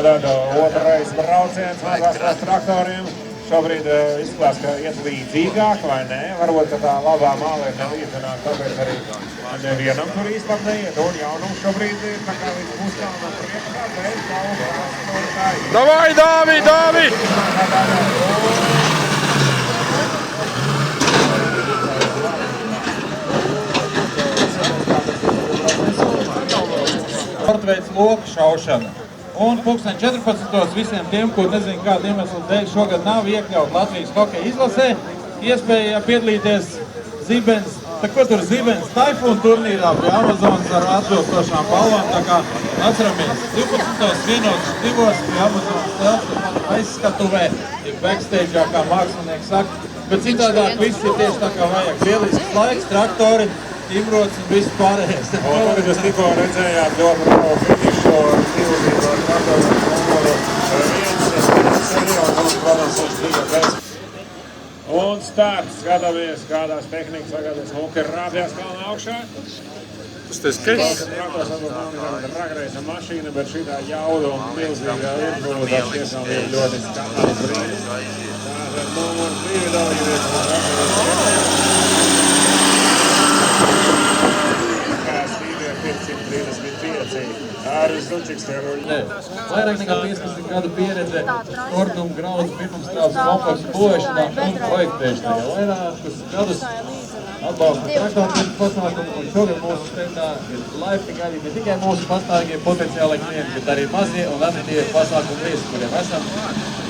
Tad otrais brauciens mazās traktoriem. Šobrīd izskatās, ka iet līdzīgāk, vai ne? Varbūt, ka tā labā māla ir nelīdzināt, tāpēc arī nevienam tur īstāk neiet. Un jaunums šobrīd ir tā kā līdz puskalnam priekšā, bez daudz. Davai, Dāvi, Dāvi! Sportveids loku šaušana. Un 14. visiem tiem, kur nezinu kādu iemeslu dēļ šogad nav iekļaut Latvijas hokeja izlasē, iespēja piedalīties Zibens, Taifūna turnīrā pie Amazonas ar atbilstošām balvām. Tā kā atceramies, 12. vienotas 2 pie Amazonas telpas aizskatuvē, ir backstage'ā, kā mākslinieks saka. Bet citādāk viss ir tieši tā kā vajag. Lielisks laiks, traktori, timrots un viss pārējais. Un tagad jūs tikko redzējāt ļoti labu finišu ar divzību ar traktoru numuru 1, un, protams, viņš bija bez. Un starts, skatāmies, kādās tehnikas tagad smuki rāpjās kalna augšā. Tas tas skaits? Traktors varbūt nav ragreisa mašīna, bet šitā jauda un milzīga irbūda, tas tiešām ir ļoti skatāms brīdis. Tātad numurs 2 dalīties. 535. Āris Zučiks ir vairāk nekā 15 gadu pieredze sportuma graudu pirmumstrādes kompleksu būvēšanā un projektēšanā. Vairākus gadus atbalsta traktoriem pasākumu, un šogad mūsu stendā ir laipni gaidīt ne tikai mūsu pastāvīgie potenciālai klienti, bet arī mazie un attīstīgie pasākumu viesi, kuriem esam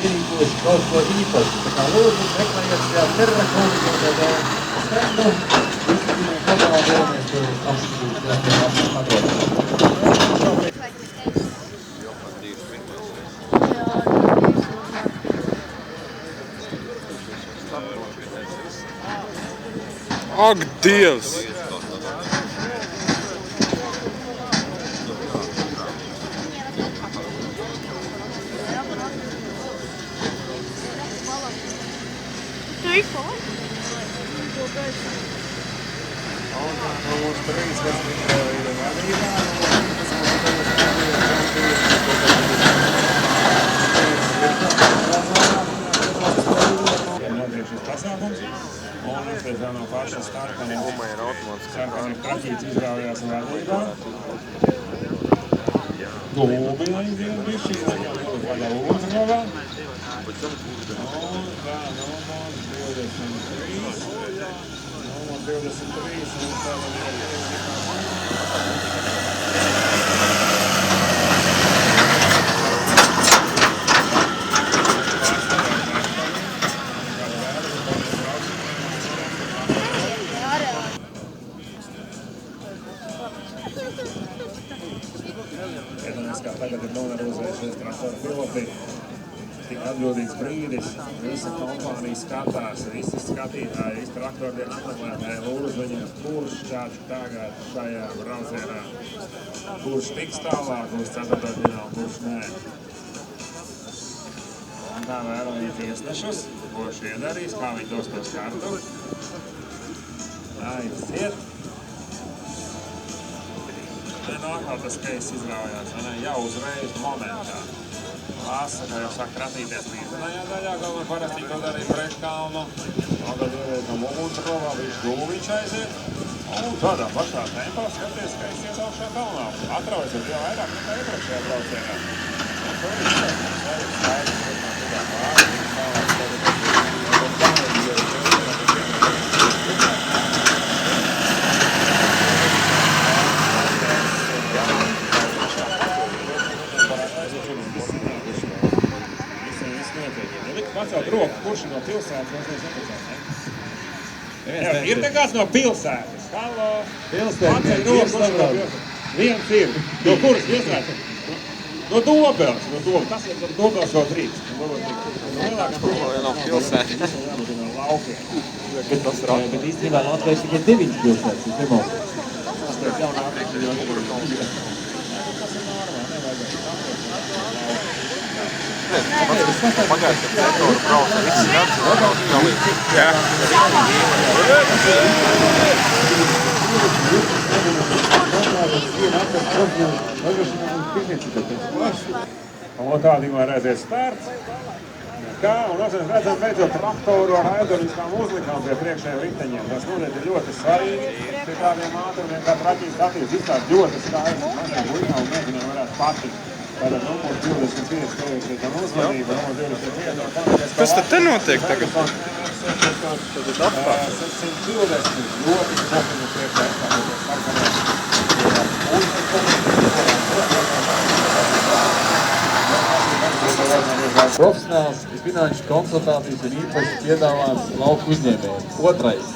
ierīkojuši kaut ko īpašu. Tā kā lūdzu, meklējiet šajā Terra Holdinga stendu, izskatījumu kopā vēlamies tur apskatīt. Ak, Dievs! Un pēc tam no paša starta sarkaniem traķīts izrāvījās vadībā. Gulbi aiziet bišķi, laikam ir vaļā uzravā. Un tā, numurs 23. Numurs 23. Un tā kā tagad ir nonervozējušies traktoru piloti. Tik atbildīgs brīdis, visa kompānija skatās, visi skatītāji, visi traktordienu apmeklētāji lūdz viņiem, kurš čāču tagad šajā braucienā, kurš tiks tālāk uz 4. finālu, kurš nē. Un tā vēlamies tiesnešus, ko šie darīs, kā viņi dos to skartu. Aiziet. Nākā tas keis izraujās, jau uzreiz momentā. Lasa, kā jau saka, kratīties līdzenajā daļā, galvenā parasti to darīja priekškalnu. Tad ieviekam Ugunsrovā, viņš gulviņš aiziet. Un tādā pašā tempā skaties, ka es ies augšā kalnā. Atraujas ir jau vairāk nekā iepriekšējā braucienā. Un to ir skaidrs, pacelt roku, kurš no pilsētas, mēs nepacelt, ne? Ir te kāds no pilsētas? Halo? Pacelt roku, kurš no pilsētas? Viens ir. No kuras pilsētas? No Dobels. Tas ir no Dobels vēl drīkst. No pilsētas. No laukiem. Bet īstenībā Latvijas tikai 9 pilsētas, es nemaldu. Tas ir jaunā aprīkļa. Pagājuši, ka traktoru brauca visi gadus. Jā. Un tādījumā reizēs spērts. Kā, un mēs redzam beidzot traktoru ar aerodinamiskām uzlikām pie priekšējiem riteņiem. Tas noteikti ir ļoti svarīgi pie tādiem ātrumiem, kā traķīs attīstības izstāst ļoti skaidrs. Maziem buļņām un mēģinām varētu patikt. Tātad numurs 25 tevies tam uzmanību, numurs 25. Kas tad te notiek tagad? 720 ļoti spokuņu priekšā izstāstoties sarkaniem. Profesionāls finanšu konsultācijas un īpaši piedāvājums lauku uzņēmējiem. Otrais.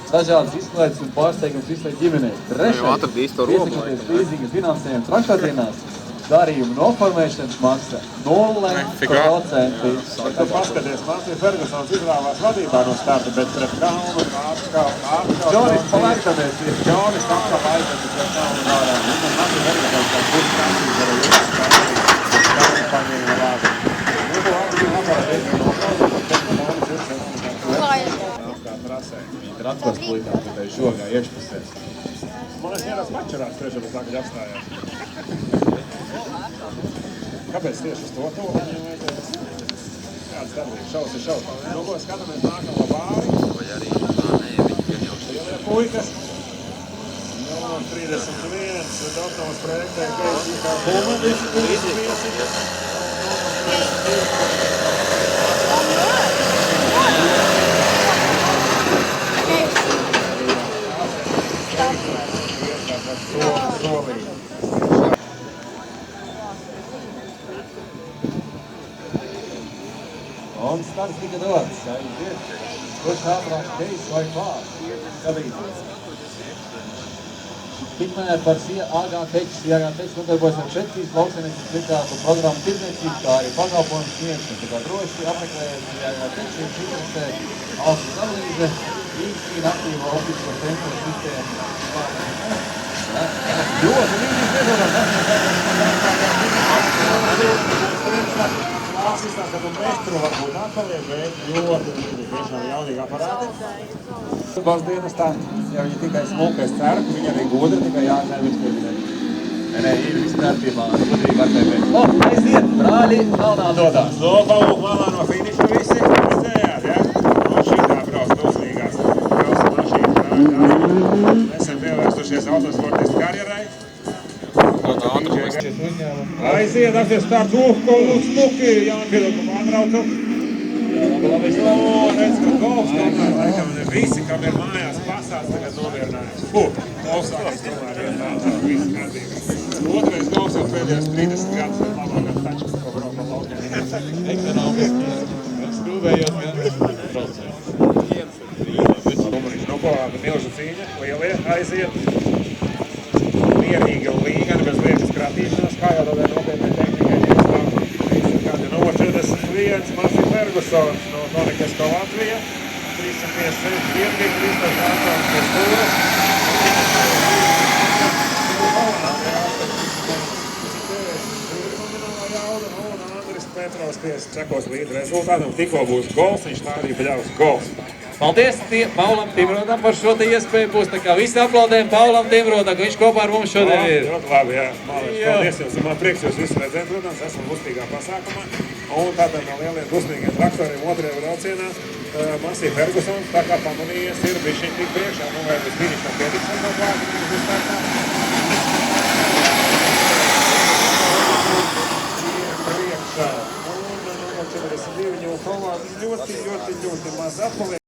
Dažādas izklaides un pārsteigums visai ģimenei. Trešais. Piesakoties līdzīgas finansējuma traktātdienās. Darījuma noformēšanas maksa 0%. Tu paskaties, Masija Fergusons izrāvās vadībā no starta, bet pret Kalnu ārskau. Džonis, palēktamies. Džonis atkal aizveda pret Kalnu ārā. Un Masija Fergusons kā būs prasības ar jūtas spēlēm. Kalnu paņēma vārdu. Nu, tu apkārt apkārt trasē. Viņi ir atklās plītām, tikai šogā iekšpusēs. Man es ieras mačurās priekšā, bet tagad apstājās. Kāpēc tieši uz to viņiem vajadzēs? Kāds darbības šaus ir šaus. Nu, ko skatāmies nākamo bāri. Lielie puikas. 031. Dotnovas projektē, ka ir kā bumba. 35. Un starts tika dots. Kurš ātrāk Keis vai Klārs? Skatīties. Tikmēr par AG Teks nodarbojas ar precīzu lauksaimniecības citātu programmu tirdzniecību, kā arī pakalpojumu sniegšanu. Tā kā droši apmeklējiet AG Teks ir interesē valsts analīze, īstīna aktīvo ofisko temporu sistēmu. Ļoti līdzīgi Klāsts izstāsta, ka Mestru varbūt atpaliek, bet ļoti tiešām jaunīgi aparāti. Valsts dienestā, ja viņi tikai smuka, es ceru, ka viņi arī gudri, tikai jāatnēvis pieminēt. Nē, ir viss kārtībā, gudrīgi var teikt. Aiziet, brāļi, kalnā dodās. Palūk malā no finiša visi, redzējāt, ja? No šitā brauc dusmīgās. Brauc mašīna brāļā. Esam pievērstušies autosportistu karjerai. Aiziet, apsies starts, smuki, Jānpildu pārtraucu. Redz, ka golfs tomēr, laikam, visi, kam ir mājās pasāds, tagad nomierinājas. Klausākais tomēr ir tālāk, visi kārtīgi. Otrais golfs jau pēdējos 30 gadus ir labākās tačkas, ko brauc pa laukiem. Ekonomiski, skrūvējot gan braucēju. Nu ko, milžu cīņa, lielie aiziet. Mierīgi un līgani, bez liekas kratīšanās, kā jau tādai nopietnai tehnikai iestāv. Kādi numur 41, Masija Fergusons no Tonikesko Latvija. 356 virgi, 308 pie stūras. Un Andris Petrovs sekos līdz rezultātam. Tikko būs gols, viņš tā arī paļaus gols. Paldies Paulam Timrodam par šo te iespēju. Būs tā kā visi aplaudējam Paulam Timrodam, ka viņš kopā ar mums šodien ir. Ļoti labi, jā. Paldies jums. Man prieks jūs visus redzēt, protams, esmu lustīgā pasākumā. Un tātad no lieliem dusmīgiem traktoriem otrajā braucienā Masija Fergusons, tā kā pamanījies, ir bišķiņ tik priekšā. Nu, vai bez finišam pietiks ar no klāti, viņš startā. Priekšā. Un numur 42 ļoti maz atpaliek.